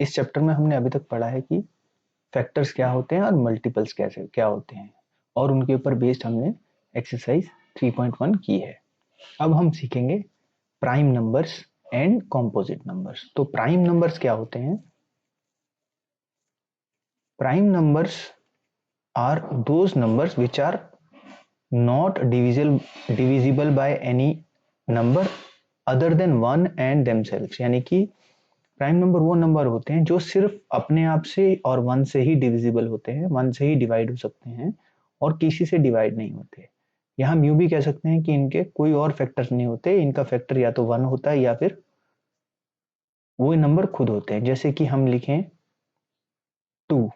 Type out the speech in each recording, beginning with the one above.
इस चैप्टर में हमने अभी तक पढ़ा है कि फैक्टर्स क्या होते हैं और मल्टीपल्स कैसे क्या होते हैं, और उनके ऊपर बेस्ड हमने एक्सरसाइज 3.1 की है। अब हम सीखेंगे prime numbers and composite numbers. तो प्राइम नंबर्स क्या होते हैं? Prime numbers are those numbers which are not divisible by any number other than 1 and themselves। यानी कि प्राइम नंबर वो नंबर होते हैं जो सिर्फ अपने आप से और 1 से ही डिविजिबल होते हैं, 1 से ही डिवाइड हो सकते हैं और किसी से डिवाइड नहीं होते। या हम यूं भी कह सकते हैं कि इनके कोई और फैक्टर्स नहीं होते, इनका फैक्टर या तो 1 होता है या फिर वो नंबर खुद होते हैं। जैसे कि हम लिखें 2,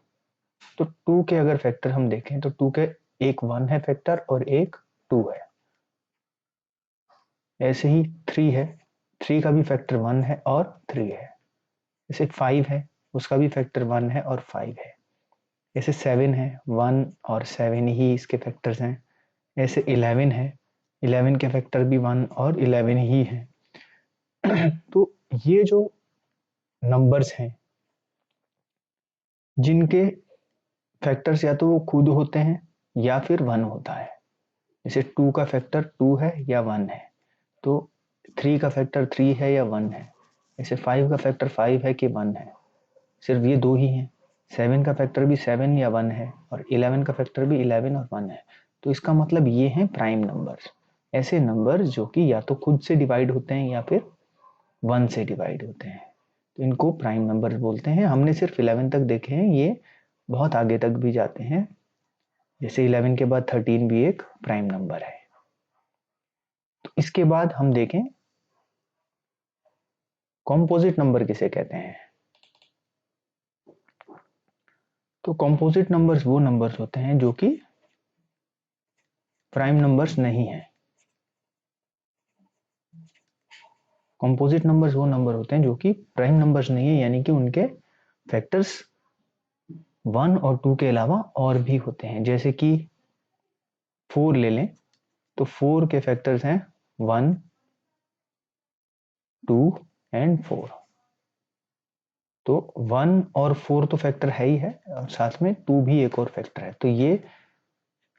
तो 2 के अगर फैक्टर हम देखें तो 2 के एक 1 है फैक्टर और एक 2 है। ऐसे ही 3 है, 3 का भी फैक्टर 1 है और 3 है। जैसे 5 है, उसका भी फैक्टर 1 है और 5 है। ऐसे 7 है, 1 और 7 ही इसके फैक्टर्स हैं। ऐसे 11 है, 11 के फैक्टर भी 1 और 11 ही है। तो ये जो नंबर्स हैं जिनके फैक्टर्स या तो वो खुद होते हैं या फिर 1 होता है। जैसे 2 का फैक्टर 2 है या 1 है, तो 3 का फैक्टर 3 है या 1 है। जैसे 5 का फैक्टर 5 है कि 1 है। सिर्फ ये दो ही हैं। 7 का फैक्टर भी 7 या 1 है और 11 का फैक्टर भी 11 और 1 है। तो इसका मतलब ये हैं प्राइम नंबर्स, ऐसे नंबर्स जो कि या तो खुद से डिवाइड होते हैं या फिर 1 से डिवाइड होते हैं, तो इनको प्राइम नंबर्स बोलते हैं। हमने सिर्फ 11 तक देखे हैं, ये बहुत आगे तक भी जाते हैं। जैसे 11 के बाद 13 भी एक प्राइम नंबर है। तो इसके बाद हम देखें कॉम्पोजिट नंबर किसे कहते हैं। तो कॉम्पोजिट नंबर्स वो नंबर्स होते हैं जो कि प्राइम नंबर्स नहीं है। कॉम्पोजिट नंबर्स वो नंबर होते हैं जो कि प्राइम नंबर्स नहीं है, यानी कि उनके फैक्टर्स 1 और 2 के अलावा और भी होते हैं। जैसे कि 4 ले लें, तो 4 के फैक्टर्स हैं 1, 2 एंड 4। तो 1 और 4 तो फैक्टर है ही है और साथ में 2 भी एक और फैक्टर है। तो ये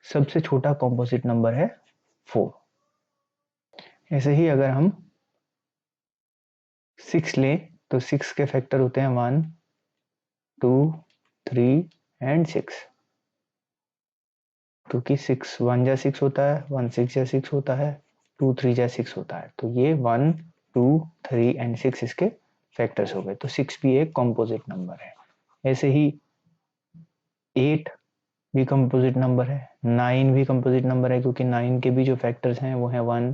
सबसे छोटा कॉम्पोजिट नंबर है 4। ऐसे ही अगर हम 6 लें, तो 6 के फैक्टर होते हैं 1, 2, 3 एंड 6। क्योंकि 6 1 जा 6 होता है, 1 6 जा 6 होता है, 2 3 जा 6 होता है। तो ये 1, 2, 3 एंड 6 इसके फैक्टर्स हो गए। तो 6 भी एक कॉम्पोजिट नंबर है। ऐसे ही 8 भी कंपोजिट नंबर है, 9 भी कंपोजिट नंबर है क्योंकि 9 के भी जो फैक्टर्स हैं वो है 1,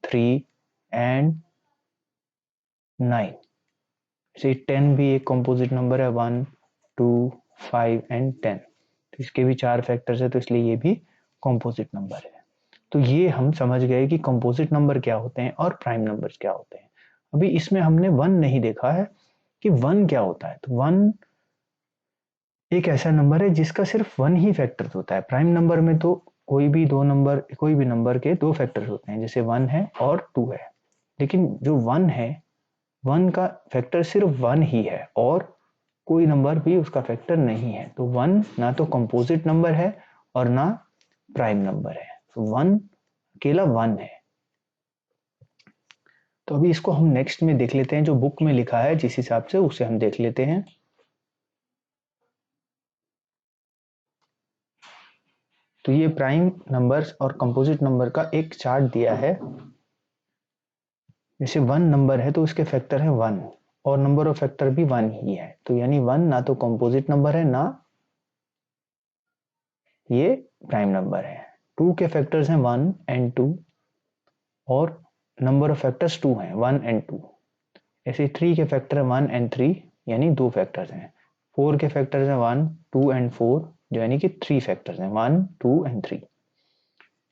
3 एंड 9। से 10 भी एक कंपोजिट नंबर है, 1, 2, 5 एंड 10। तो इसके भी 4 फैक्टर्स है, तो इसलिए ये भी कंपोजिट नंबर है। तो ये हम समझ गए कि कंपोजिट नंबर क्या होते हैं और प्राइम नंबर्स क्या होते हैं। अभी इसमें हमने 1 नहीं देखा है कि 1 क्या होता है। तो 1 एक ऐसा नंबर है जिसका सिर्फ 1 ही फैक्टर्स होता है। प्राइम नंबर में तो कोई भी नंबर के 2 फैक्टर्स होते हैं, जैसे 1 है और 2 है। लेकिन जो 1 है, 1 का फैक्टर सिर्फ 1 ही है और कोई नंबर भी उसका फैक्टर नहीं है। तो 1 ना तो कंपोजिट नंबर है और ना प्राइम नंबर है। तो 1 अकेला 1 है। तो अभी इसको हम नेक्स्ट में देख लेते हैं, जो बुक में लिखा है जिस हिसाब से उसे हम देख लेते हैं। तो ये प्राइम नंबर्स और कंपोजिट नंबर का एक चार्ट दिया है। जैसे 1 नंबर है तो उसके फैक्टर है 1 और नंबर ऑफ फैक्टर भी 1 ही है। तो यानी 1 ना तो कंपोजिट नंबर है ना ये प्राइम नंबर है। 2 के फैक्टर्स हैं 1 एंड 2 और नंबर ऑफ फैक्टर्स 2 हैं, 1 एंड 2। ऐसे 3 के फैक्टर है 1 एंड 3, यानी 2 फैक्टर्स हैं। 4 के फैक्टर्स हैं 1, 2 एंड 4, जो यानी कि 3 फैक्टर्स हैं, 1, 2 एंड 3।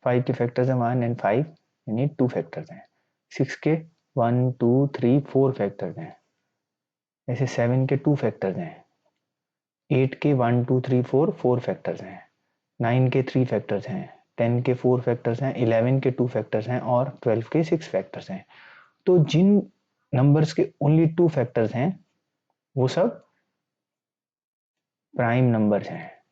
5 के फैक्टर्स हैं 1 एंड 5, यानी 2 फैक्टर्स हैं। 6 के 1, 2, 3, 4 फैक्टर्स हैं। ऐसे 7 के 2 फैक्टर्स हैं। 8 के 1, 2, 3, 4 4 फैक्टर्स हैं। 9 के 3 फैक्टर्स हैं। 10 के 4 फैक्टर्स हैं। 11 के 2 फैक्टर्स हैं और 12 के 6 फैक्टर्स हैं। तो जिन नंबर्स के ओनली 2 फैक्टर्स हैं वो सब प्राइम नंबर्स हैं।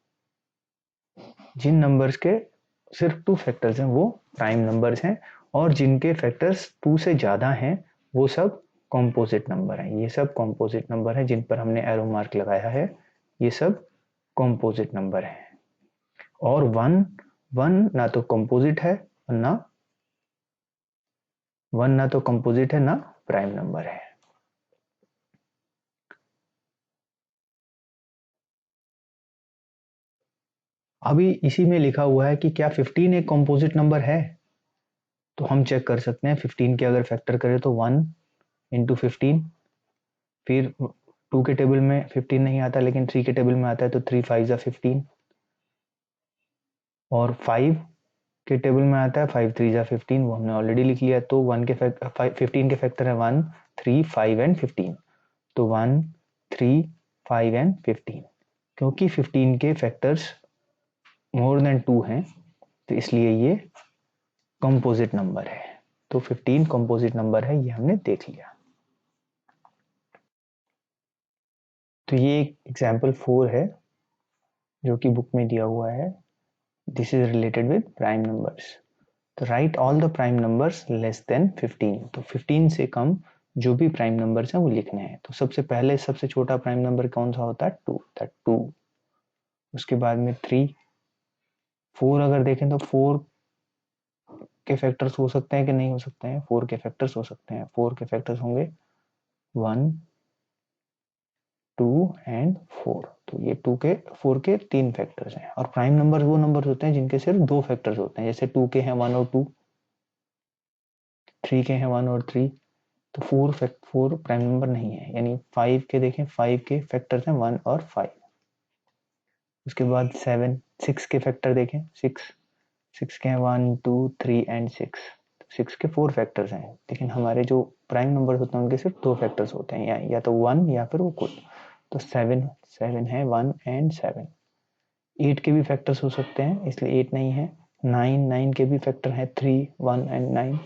जिन नंबर्स के सिर्फ 2 फैक्टर्स हैं वो प्राइम नंबर्स हैं, और जिनके फैक्टर्स 2 से ज़्यादा हैं वो सब कॉम्पोजिट नंबर हैं। ये सब कॉम्पोजिट नंबर हैं जिन पर हमने एरो मार्क लगाया है, ये सब कॉम्पोजिट नंबर हैं। और वन वन ना तो कॉम्पोजिट है ना तो कंपोजिट है ना प्राइम नंबर है। अभी इसी में लिखा हुआ है कि क्या 15 एक कंपोजिट नंबर है, तो हम चेक कर सकते हैं। 15 के अगर फैक्टर करें तो 1 इंटू 15, फिर 2 के टेबल में 15 नहीं आता लेकिन 3 के टेबल में आता है, तो 3 5 जा 15, और 5 के टेबल में आता है 5 3 जा 15, वो हमने ऑलरेडी लिख लिया। तो 15 के फैक्टर है 1 3 5 एंड 15, तो 1 3 5 एंड 15। क्योंकि 15 के फैक्टर्स मोर देन 2 हैं तो इसलिए ये कंपोजिट नंबर है। तो 15 कंपोजिट नंबर है, ये हमने देख लिया। तो ये एक एग्जाम्पल 4 है जो कि बुक में दिया हुआ है। This is related with prime numbers. तो write all the prime numbers less than 15। तो 15 से कम जो भी प्राइम नंबर्स हैं वो लिखने हैं। तो सबसे पहले सबसे छोटा प्राइम नंबर कौन सा होता है? 2। उसके बाद में 3 4। अगर देखें तो 4 के फैक्टर्स हो सकते हैं कि नहीं हो सकते हैं? 4 के फैक्टर्स हो सकते हैं। 4 के फैक्टर्स होंगे 1 2 एंड 4। तो ये 4 के 3 फैक्टर्स हैं। और प्राइम नंबर वो नंबर होते हैं जिनके सिर्फ 2 फैक्टर्स होते हैं। जैसे 2 के हैं 1 और 2, 3 के हैं 1 और 3। तो 4 प्राइम नंबर नहीं है। यानी 5 के देखें, 5 के फैक्टर्स हैं 1 और 5। उसके बाद 6 के फैक्टर देखें, 6 के हैं 1 2 3 एंड 6। 6 के 4 फैक्टर्स हैं, लेकिन हमारे जो प्राइम नंबर होते हैं उनके सिर्फ 2 फैक्टर्स होते हैं, या तो 1 या फिर वो खुद। तो 7 है 1 एंड 7। 8 के भी फैक्टर्स हो सकते हैं, इसलिए 8 नहीं है। 9 के भी फैक्टर हैं 3 1 एंड 9।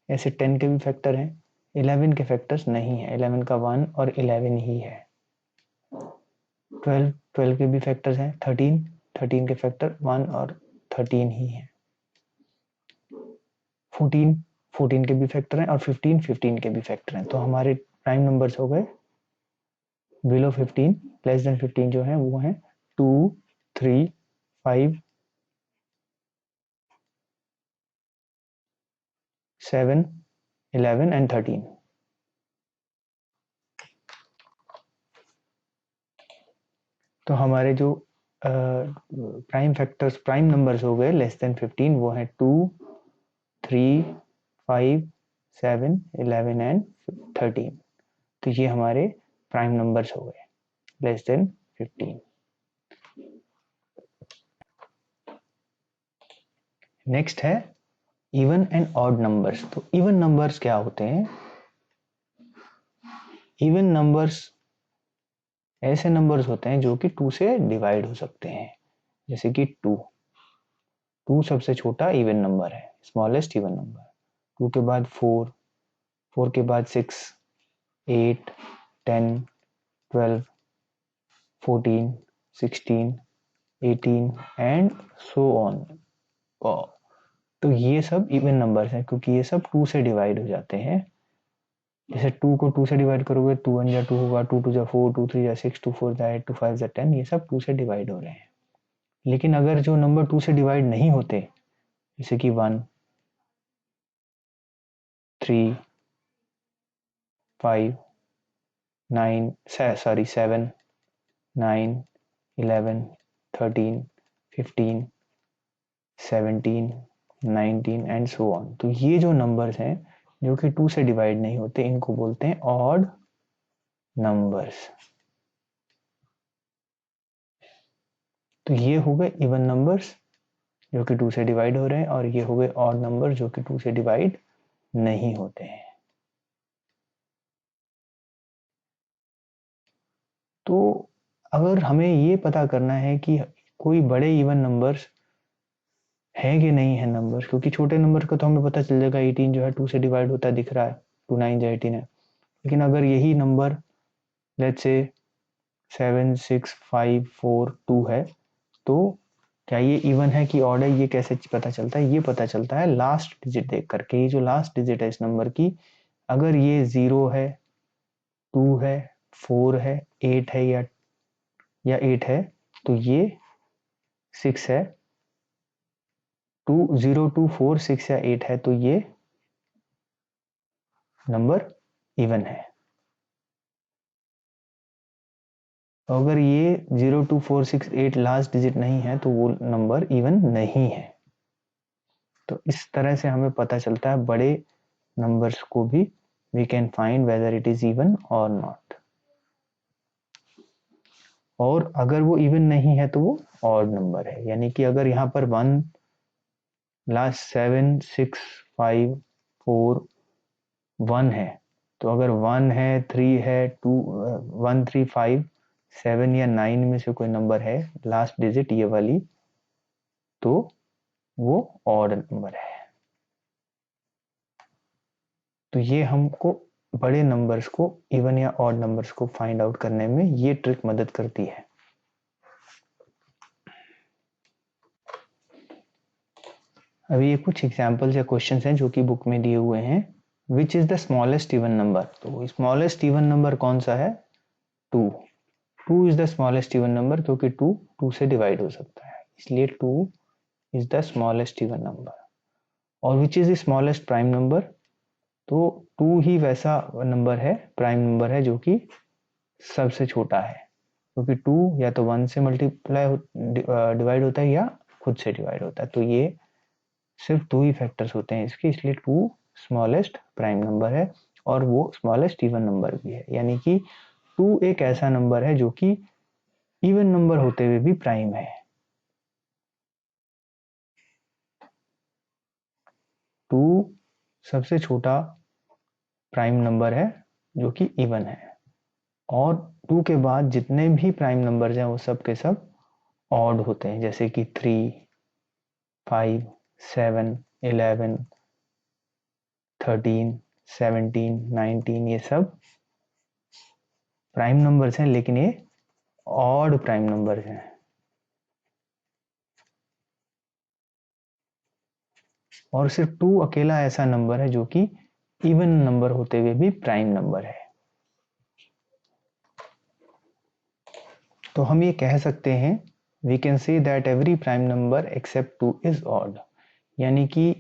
ऐसे 10 के भी फैक्टर हैं। 11 के फैक्टर्स नहीं है, 11 का 1 और 11 ही है। 12 के भी फैक्टर्स हैं। 13 के फैक्टर 1 और 13 ही है। 14 के भी फैक्टर हैं, और 15 के भी फैक्टर हैं। तो हमारे प्राइम नंबर्स हो गए बिलो 15, लेस देन 15 जो है वो है 2 3 5 7 11 एंड 13। तो हमारे जो प्राइम नंबर्स हो गए लेस देन 15, वो है 2 3 5 7 11 एंड 13। तो ये हमारे प्राइम नंबर्स हो गए लेस देन 15। नेक्स्ट है इवन एंड ऑड नंबर्स। तो इवन नंबर्स क्या होते हैं? इवन नंबर्स ऐसे नंबर्स होते हैं जो कि 2 से डिवाइड हो सकते हैं। जैसे कि 2 सबसे छोटा इवन नंबर है, स्मॉलेस्ट इवन नंबर। 2 के बाद 4 के बाद 6 8 10 12 14 16 18 एंड सो ऑन। तो ये सब इवन नंबर्स हैं क्योंकि ये सब 2 से डिवाइड हो जाते हैं। जैसे 2 को 2 से डिवाइड करोगे, 2 1 जा 2 होगा, 2 2 जा 4, 2 3 जा 6, 2 4 जा 8, 2 5 जा 10। ये सब 2 से डिवाइड हो रहे हैं। लेकिन अगर जो नंबर 2 से डिवाइड नहीं होते, जैसे कि 1 3 5 9 सॉरी 7 9 11 13 15 17 19 एंड सो ऑन। तो ये जो नंबर्स हैं जो कि 2 से डिवाइड नहीं होते, इनको बोलते हैं ऑड नंबर्स। तो ये हो गए इवन नंबर्स जो कि 2 से डिवाइड हो रहे हैं, और ये हो गए ऑड नंबर जो कि 2 से डिवाइड नहीं होते हैं। तो अगर हमें ये पता करना है कि कोई बड़े इवन नंबर्स है कि नहीं है नंबर्स, क्योंकि छोटे नंबर का तो हमें पता चल जाएगा 18 जो है 2 से डिवाइड होता है, दिख रहा है 2 9 जो 18 है। लेकिन अगर यही नंबर लेट्स से 7 6 5 4 2 है, तो क्या ये इवन है कि ऑड है, ये कैसे पता चलता है? ये पता चलता है लास्ट डिजिट देख करके। ये जो लास्ट डिजिट है इस नंबर की, अगर ये 0 है, 2 है, 4 है, 8 है या 8 है, तो ये 6 है। 2 0 2 4 6 या 8 है, तो ये नंबर इवन है। अगर ये 0 2 4 6 8 लास्ट डिजिट नहीं है, तो वो नंबर इवन नहीं है। तो इस तरह से हमें पता चलता है बड़े नंबर्स को भी we can find whether it is even or not। और अगर वो इवन नहीं है तो वो ऑड नंबर है। यानी कि अगर यहाँ पर 1 लास्ट 7 6 5 4 1 है, तो अगर 1 है, 3 है, 2 1 3 5 7 या 9 में से कोई नंबर है लास्ट डिजिट ये वाली, तो वो ऑड नंबर है। तो ये हमको बड़े नंबर्स को इवन या ऑड नंबर्स को फाइंड आउट करने में ये ट्रिक मदद करती है। अभी ये कुछ एग्जांपल्स या क्वेश्चंस हैं जो कि बुक में दिए हुए हैं। Which is the smallest even number? तो स्मॉलेस्ट इवन नंबर कौन सा है? 2। 2 is the smallest even number, क्योंकि 2 से डिवाइड हो सकता है, इसलिए 2 is the smallest even number. और which is the smallest prime number? तो 2 ही वैसा नंबर है, प्राइम नंबर है, जो कि सबसे छोटा है, क्योंकि 2 या तो 1 से मल्टीप्लाई डिवाइड होता है या खुद से डिवाइड होता है। तो ये सिर्फ 2 ही फैक्टर्स होते हैं इसके, इसलिए 2 स्मॉलेस्ट प्राइम नंबर है और वो स्मॉलेस्ट इवन नंबर भी है। यानी कि 2 एक ऐसा नंबर है जो कि इवन नंबर होते हुए भी प्राइम है। 2 सबसे छोटा प्राइम नंबर है जो कि इवन है, और 2 के बाद जितने भी प्राइम नंबर्स हैं वो सब के सब ऑड होते हैं, जैसे कि 3 5 7 11 13 17 19, ये सब प्राइम नंबर्स हैं, लेकिन ये ऑड प्राइम नंबर्स हैं। और सिर्फ 2 अकेला ऐसा नंबर है जो कि इवन नंबर होते हुए भी प्राइम नंबर है। तो हम ये कह सकते हैं, we can say that every prime number except 2 is odd. यानी कि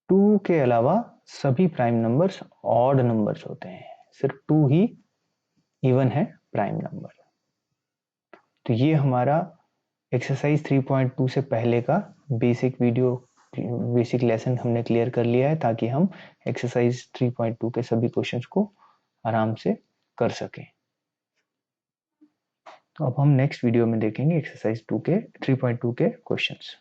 2 के अलावा सभी प्राइम नंबर्स ऑड नंबर्स होते हैं, सिर्फ 2 ही इवन है प्राइम नंबर। तो ये हमारा एक्सरसाइज 3.2 से पहले का बेसिक लेसन हमने क्लियर कर लिया है, ताकि हम एक्सरसाइज 3.2 के सभी क्वेश्चंस को आराम से कर सकें। तो अब हम नेक्स्ट वीडियो में देखेंगे एक्सरसाइज 3.2 के क्वेश्चंस।